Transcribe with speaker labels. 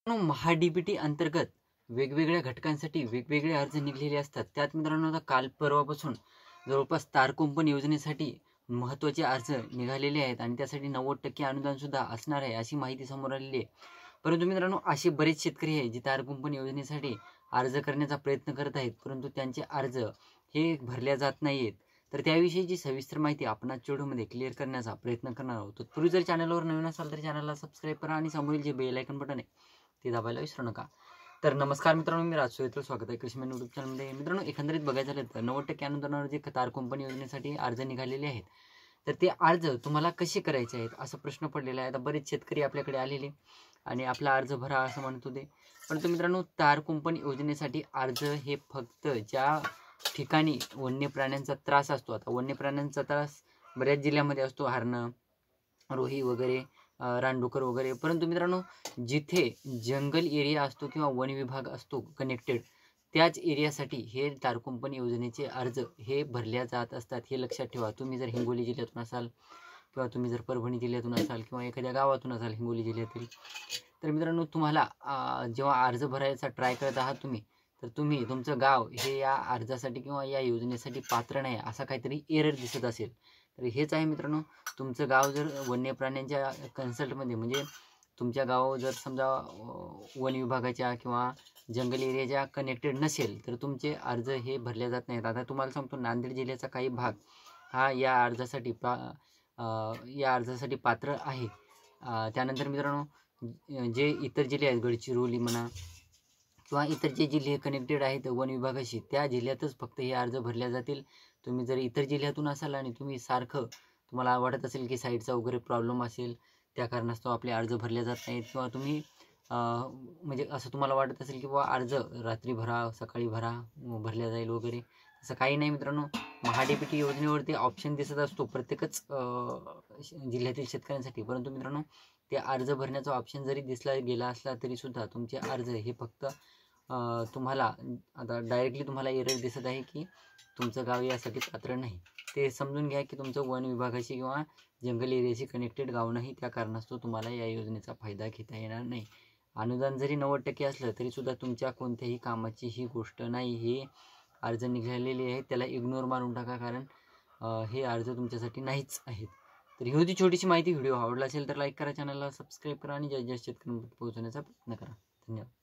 Speaker 1: महाडीबीटी अंतर्गत वेगवेगळ्या घटकांसाठी वेगवेगळे अर्ज निघलेले असतात। त्यात मित्रांनो आता काल परवापासून जवळपास तार कुंपण योजनेसाठी महत्त्वाचे अर्ज निघालेले आहेत आणि त्यासाठी 90% अनुदान सुद्धा असणार आहे अशी माहिती समोर आलेली आहे। परंतु मित्रांनो असे बरेच शेतकरी आहेत जे तार कुंपण योजनेसाठी अर्ज करण्याचा प्रयत्न करत आहेत, परंतु त्यांचे अर्ज हे भरल्या जात नाहीत। तर त्याविषयीची सविस्तर माहिती आपण आजच्या व्हिडिओमध्ये क्लिअर करण्याचा प्रयत्न करणार आहोत। तत्पूर्वी जर चॅनलवर नवीन असाल तर चॅनलला सबस्क्राईब करा आणि समोरील जे बेल आयकॉन बटन आहे ते दाबायला विसरू नका। तर नमस्कार मित्रांनो, मी राज सोयकर, स्वागत आहे कृषी युट्यूब चॅनलमध्ये। मित्रांनो एकंदरीत बघायचं झालं तर 90% अनुदानावर जे तार कुंपण योजनेसाठी अर्ज निघालेले आहेत, तर ते अर्ज तुम्हाला कसे करायचे आहेत असा प्रश्न पडलेला आहे। आता बरेच शेतकरी आपल्याकडे आलेले आणि आपला अर्ज भरा असं म्हणत होते, परंतु मित्रांनो तार कुंपण योजनेसाठी अर्ज हे फक्त ज्या ठिकाणी वन्य प्राण्यांचा त्रास असतो, आता वन्य प्राण्यांचा त्रास बऱ्याच जिल्ह्यामध्ये असतो, हरणं, रोही वगैरे, रानडुकर वगैरे, परंतु मित्रांनो जिथे जंगल एरिया असतो किंवा वन विभाग असतो कनेक्टेड, त्याच एरियासाठी हे तार कुंपण योजनेचे अर्ज हे भरल्या जात असतात। हे लक्षात ठेवा। तुम्ही जर हिंगोली जिल्ह्यातून असाल किंवा तुम्ही जर परभणी जिल्ह्यातून असाल किंवा एखाद्या गावातून असाल हिंगोली जिल्ह्यातील, तर मित्रांनो तुम्हाला जेव्हा अर्ज भरायचा ट्राय करत आहात तुम्ही, तर तुम्ही तुमचं गाव हे या अर्जासाठी किंवा या योजनेसाठी पात्र नाही असा काहीतरी एरर दिसत असेल, तर हेच आहे मित्रांनो। तुमचं गाव जर वन्य प्राण्यांच्या कन्सल्टमध्ये म्हणजे तुमच्या गाव जर समजा वन विभागाच्या किंवा जंगल एरियाच्या कनेक्टेड नसेल, तर तुमचे अर्ज हे भरले जात नाहीत। आता तुम्हाला सांगतो, नांदेड जिल्ह्याचा काही भाग हा या अर्जासाठी पात्र आहे। त्यानंतर मित्रांनो जे इतर जिल्हे आहेत, गडचिरोली म्हणा किंवा इतर जे जिल्हे कनेक्टेड आहेत वन विभागाशी, त्या जिल्ह्यातच फक्त हे अर्ज भरले जातील। तुम्ही जर इतर जिल्ह्यातून असाल आणि तुम्ही सारखं तुम्हाला वाटत असेल की साईडचा वगैरे प्रॉब्लेम असेल, त्या कारणास्तव आपले अर्ज भरले जात नाहीत, किंवा तुम्ही म्हणजे असं तुम्हाला वाटत असेल की बाबा अर्ज रात्री भरा सकाळी भरा भरल्या जाईल वगैरे, असं काही नाही मित्रांनो। महाडीबीटी योजनेवरती ऑप्शन दिसत असतो प्रत्येकच जिल्ह्यातील शेतकऱ्यांसाठी, परंतु मित्रांनो ते अर्ज भरण्याचा ऑप्शन जरी दिसला गेला असला तरी सुद्धा तुमचे अर्ज हे फक्त तुम्हाला आता डायरेक्टली तुम्हाला एरर दिसत आहे की तुमचं गाव यासाठी पात्र नाही। ते समजून घ्या की तुमचं वन विभागाशी किंवा जंगल एरियाशी कनेक्टेड गाव नाही, त्या कारणास्तव तुम्हाला या योजनेचा फायदा घेता येणार नाही। अनुदान जरी 90% असलं तरी सुद्धा तुमच्या कोणत्याही कामाची ही गोष्ट नाही। हे अर्ज निघालेले आहेत त्याला इग्नोर मारून टाका, कारण हे अर्ज तुमच्यासाठी नाहीच आहेत। तर ही होती छोटीशी माहिती। व्हिडिओ आवडला असेल तर लाईक करा, चॅनलला सबस्क्राईब करा आणि जास्तीत जास्त शेतकऱ्यांपर्यंत पोहोचवण्याचा प्रयत्न करा। धन्यवाद।